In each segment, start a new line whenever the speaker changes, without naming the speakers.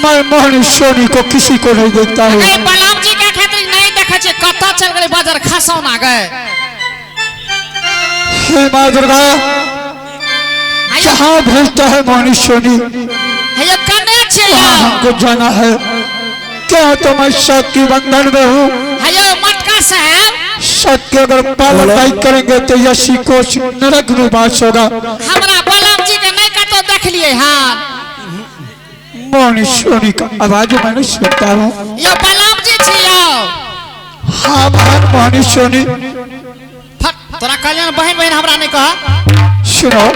मैं मोहन सोनी को किसी को नहीं देखता हूँ।
बलराम जी के खातिर नहीं देखे छे कत्ता चल गए बाजार खसौन आ गए।
हे माँ दुर्गा जहाँ भेजता है मोहन सोनी
ये कने छे
हमको जाना है। क्या तो मैं सत की बंधन में हूँ।
हयो मटका साहब
सत के अगर पालन नहीं करेंगे तो यशी को नरक में वास होगा।
हमरा बलराम जी के नहीं का तो देख लिए हां
मोहन सोनी का आवाज मैंने सुनता हूँ।
यो बलराम जी छियो।
हाँ बहन मोहन सोनी।
तोरा कल्याण बहन बहन हमरा नहीं कहा।
सुनो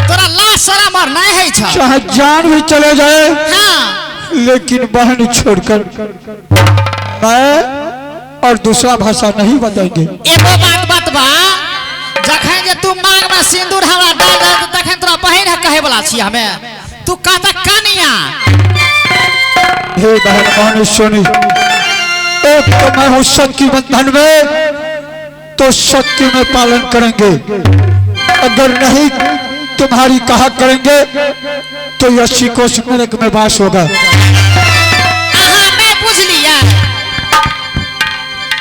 तोरा लाश सारा मर नहीं है छ।
चाहे जान भी चले जाए
हां
लेकिन बहन छोड़कर मैं और दूसरा भाषा नहीं बताएंगे।
एगो बात बा जखन जे तू मांग में सिंदूर हमरा डाल दे तखन तोरा बहन है कहे वाला छी हमें तू कहता कनिया।
हे बहन मोहन सोनी एक तो मैं हूँ सत की बंधन में तो सत्य में पालन करेंगे। अगर नहीं तुम्हारी कहा करेंगे तो यशी को नरक में वास होगा।
मैं पूछ लिया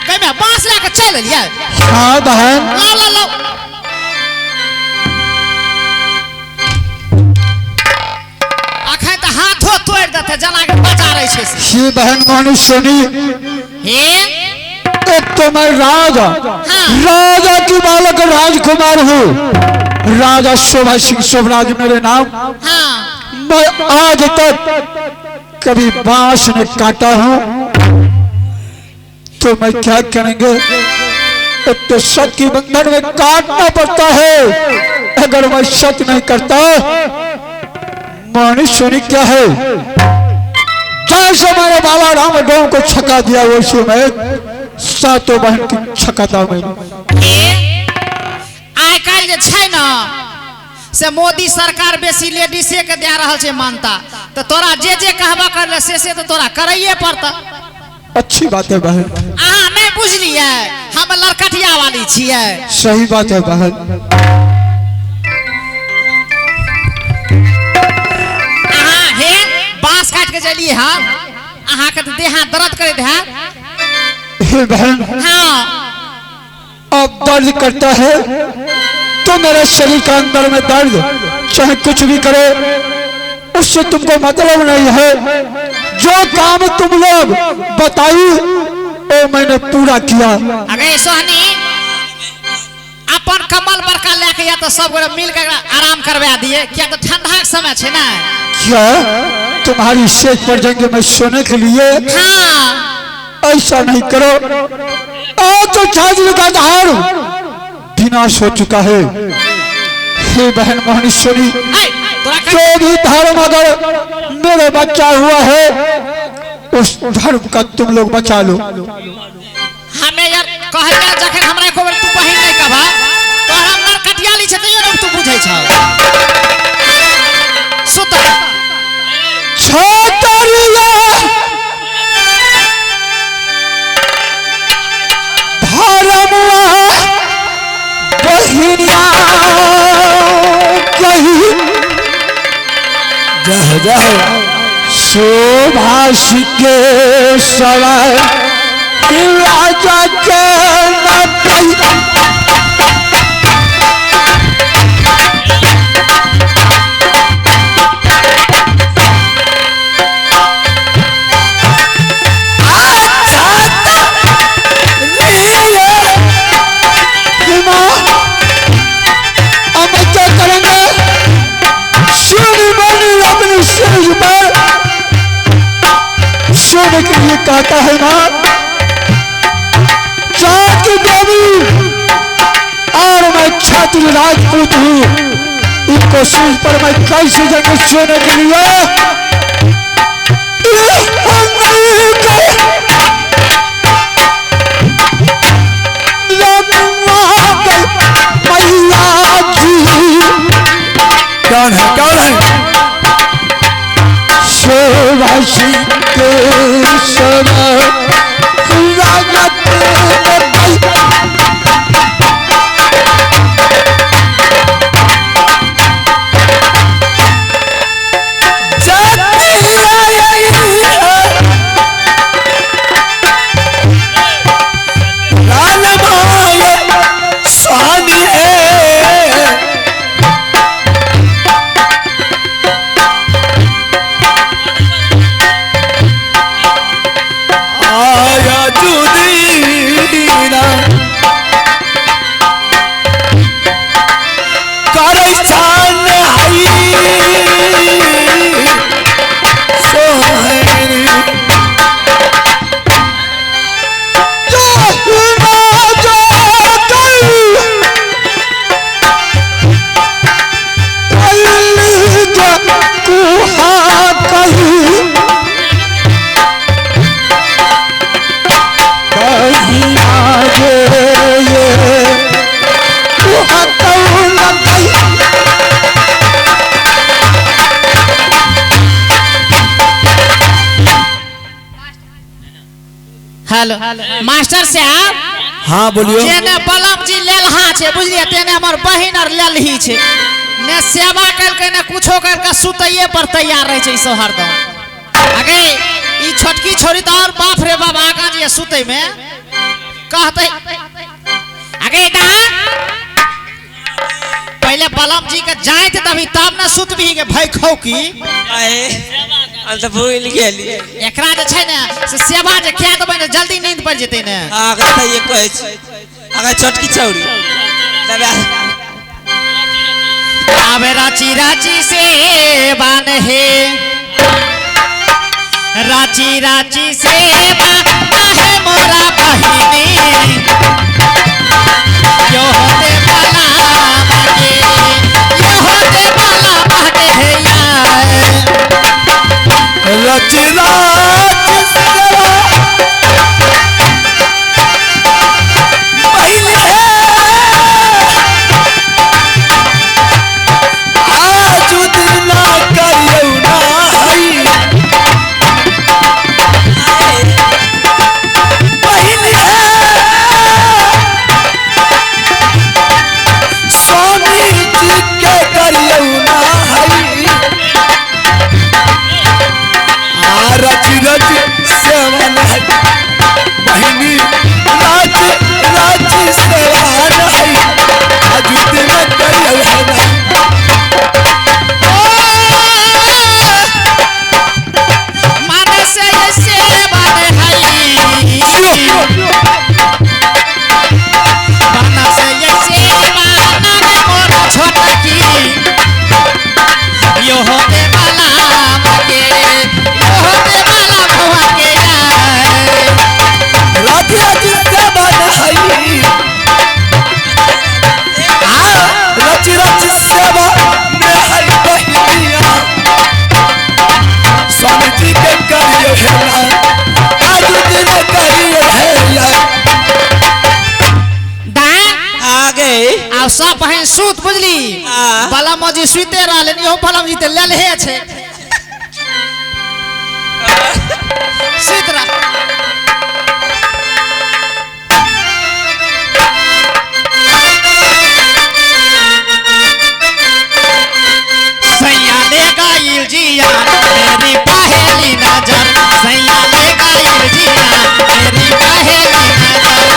मैं बांस लेकर चल लिया।
हाँ बहन
ला ला ला अखन तो हाथों तोड़ देते जना के बचा रहे छे।
हे बहन मोहन सोनी
हे
एक तो मैं राजा राजा की बालक राजकुमार हूँ। राजा शोभा सिंह शोभराज मेरे नाम। मैं आज तक कभी बांस ने काटा हूँ तो मैं क्या करेंगे। एक तो सत की बंधन में काटना पड़ता है। अगर मैं सत नहीं करता मोहन सोनी क्या है। जैसे मैंने बाबा राम गांव को छका दिया वैसे मैं सातों बहन की छकाता मैंने।
आइ काल जे छै ना से मोदी सरकार बेसी लेडीसे के दे रहल छे मानता तो तोरा जे जे कहबा करले से तो तोरा करैये पड़ता।
अच्छी बात है बहन।
अहाँ नहीं बुझलिए हम लड़कटिया वाली छिए।
सही बात है बहन।
अहाँ हे बांस काट के चलिए हम अहाँ के देह दर्द करे है।
हे बहन
हाँ
अब दर्द करता है तो मेरे शरीर का अंदर में दर्द चाहे कुछ भी करे उससे तुमको मतलब नहीं है। जो काम तुम लोग बताई वो मैंने पूरा किया।
अरे सोहनी अपन कमल बरका लेके या तो सब मिल के आराम करवा दिए क्या तो ठंडा के समय है ना।
क्या तुम्हारी सेज पर जाएंगे मैं सोने के लिए।
हाँ
ऐसा नहीं करो। आज तो छाजल का धार विनाश हो चुका है। हे बहन मोहन सोनी जो भी धर्म अगर मेरे बच्चा हुआ है उस धर्म का तुम लोग बचा लो।
हमें यार कहलिया जखन हमरा को तू बहिन नहीं कहबा तो हमरा कटियाली छ त तू बुझै छ। सुत
छतरिया धर्मवा बहिनिया कही जह जह शोभा के सवाल राजा के सोने के लिए कहता है माँ चाँद की देवी और मैं छात्र राजपूत हूँ। इनको सूझ पर मैं कैसे जगह सोने के लिए कौन है कौन है शोभा सिंह के सवा राजा
हेलो मास्टर साहब
हाँ बोलियो।
जेने बलम जी लेलहा छे बुझलिए तेने हमर बहिन और लेलही छे ने सेवा करके ने कुछो करके सुतइए पर तैयार रहे छे सो हरदम आगे ई छोटकी छोरी तो और बाप रे बाप आगा जी सुतई में कहते आगे दा पहले बलम जी के जाए थे तभी तब ना सुत भी के भाई खौ की
हम तो भूल गेली।
एकरा जे छै ने से सेवा जे खा देबै ने जल्दी नींद पड़ जेतै ने
आगे तो ये कहै छै आगे छोटकी छौरी तबे
आवे राची राची से बान है राची राची से बान है मोरा बहिनी यो होते बाला मागे यो होते बाला मागे है यार
रचना
सब बहन सूत बुझली बलम जी सुते रहले इहो बलम जी ते लेलहे छे सुत रह सैया ले गाइल जिया मेरी पहली नजर सैया ले गाइल जिया मेरी पहली नजर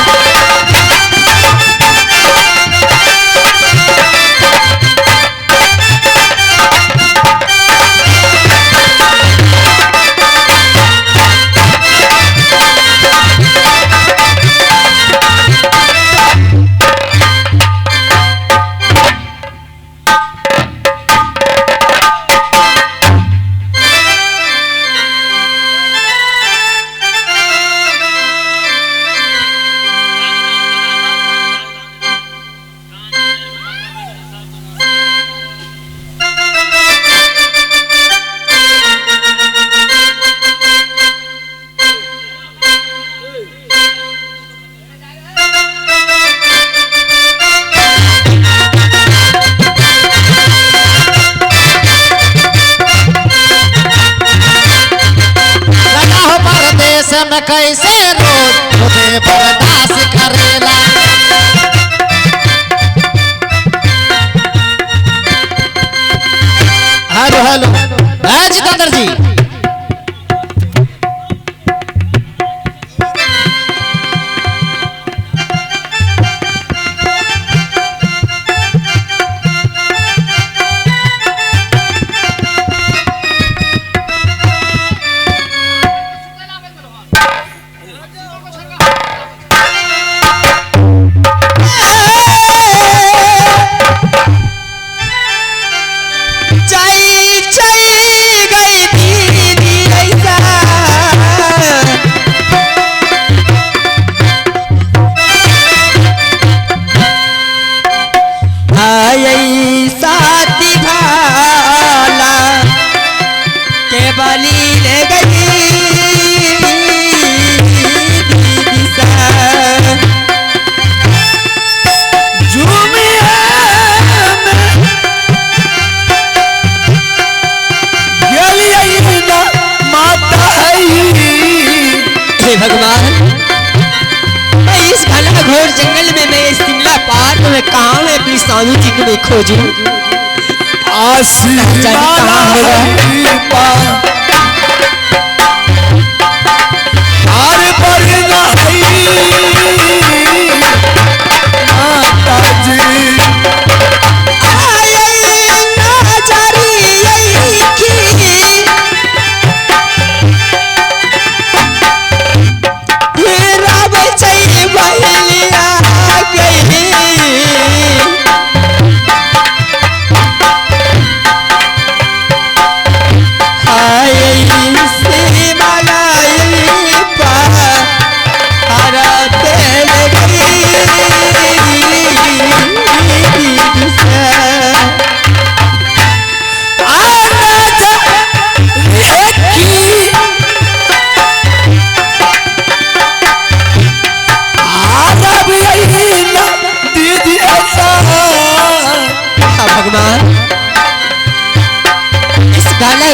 में कैसे रोज मुझे बर्दाश्त करेला हेलो हेलो जितेंद्र जी
भगवान
घोर जंगल में मैं शिमला पार्क में कहाँ मैं अपनी स्वामी जी को मैं खोजूं? कहाँ होगा?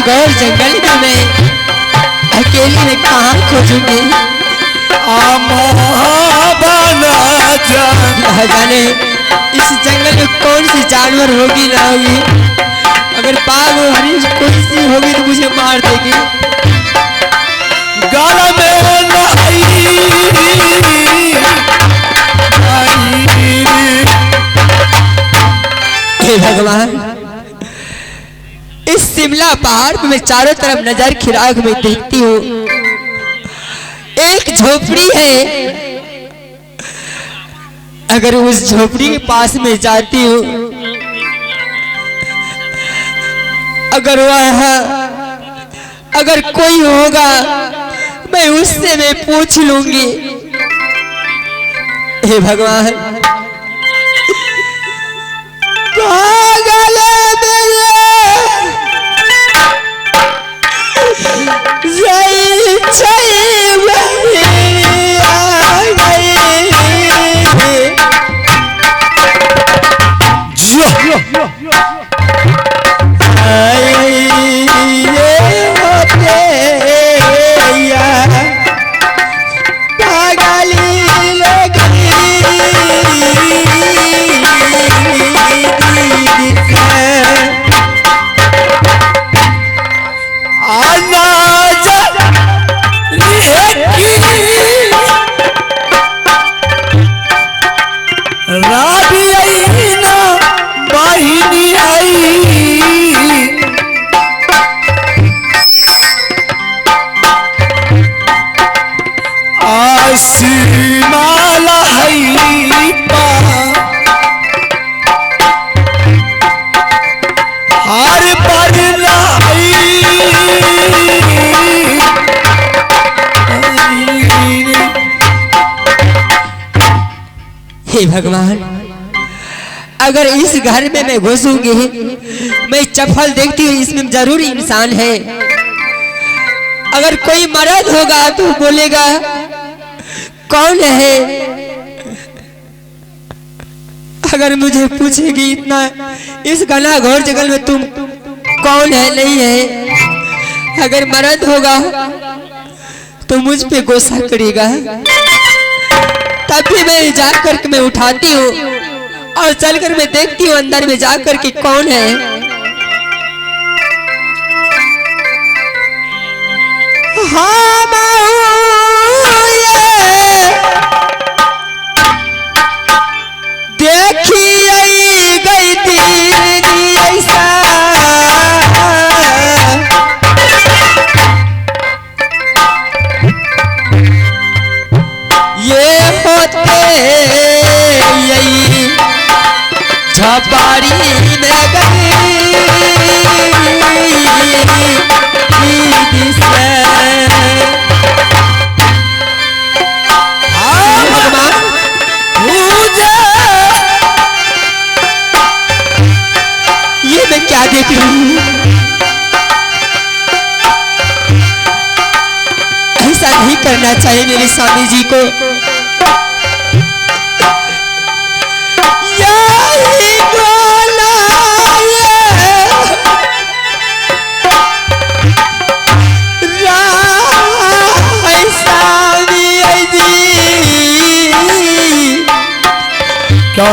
घोर जंगल में मैं अकेली में कहाँ खोजूंगी? जाने इस जंगल में कौन सी जानवर होगी ना होगी। अगर बाघ और हरिण कोई सी होगी तो मुझे मार देगी।
गाला में
हे भगवान, इस शिमला पहाड़ पे मैं चारों तरफ नजर खिराक में देखती हूँ, एक झोपड़ी है। अगर उस झोपड़ी के पास में जाती हूँ, अगर कोई होगा मैं उससे मैं पूछ लूंगी। हे भगवान, पागल हे भगवान, अगर इस घर में मैं घुसूंगी, मैं चप्पल देखती हूँ इसमें जरूर इंसान है। अगर कोई मर्द होगा तो बोलेगा कौन है। अगर मुझे पूछेगी इतना इस घना घोर जंगल में तुम कौन है नहीं है, अगर मर्द होगा तो मुझ पे गुस्सा करेगा। तब भी मैं जाकर के मैं उठाती हूँ और चलकर मैं देखती हूँ अंदर में जाकर के कौन है। हाँ देखी गई थी ऐसा, ये होते यही झपारी में गई ये मैं क्या देख रही हूँ। ऐसा नहीं करना चाहिए मेरे स्वामी जी को।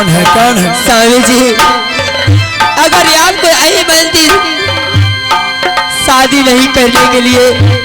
कौन है
स्वामी जी, अगर आपको यही बनती शादी नहीं करने के लिए